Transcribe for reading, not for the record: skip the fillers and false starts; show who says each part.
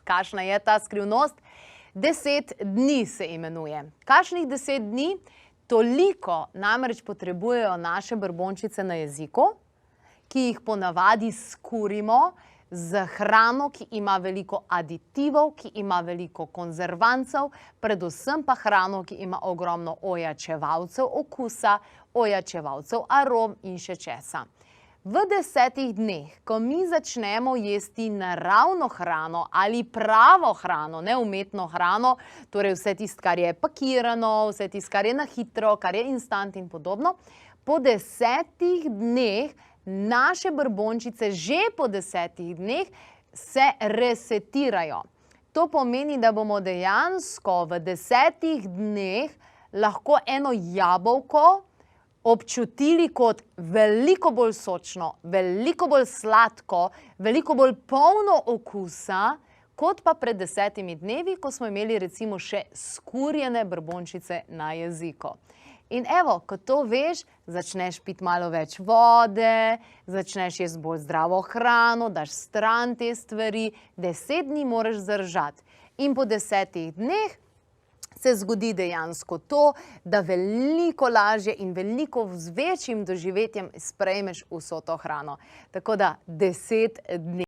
Speaker 1: Kakšna je ta skrivnost? 10 dni se imenuje. Kakšnih 10 dni? Toliko namreč potrebujejo naše brbončice na jeziku, ki jih ponavadi skurimo z hrano, ki ima veliko aditivov, ki ima veliko konzervancev, predvsem pa hrano, ki ima ogromno ojačevalcev okusa, ojačevalcev arom in še česa. V 10 dneh, ko mi začnemo jesti naravno hrano ali pravo hrano, ne umetno hrano, torej vse tisto, kar je pakirano, vse tisto, kar je na hitro, kar je instant in podobno, po 10 dneh naše brbončice že po 10 dneh se resetirajo. To pomeni, da bomo dejansko v 10 dneh lahko eno jabolko občutili kot veliko bolj sočno, veliko bolj sladko, veliko bolj polno okusa, kot pa pred 10 dnevi, ko smo imeli recimo še skurjene brbončice na jeziku. In evo, ko to veš, začneš piti malo več vode, začneš jesti bolj zdravo hrano, daš stran te stvari, 10 dni moraš zdržati. In po 10 dneh se zgodi dejansko to, da veliko lažje in veliko z večjim doživetjem sprejmeš vso to hrano. Tako da 10 dni.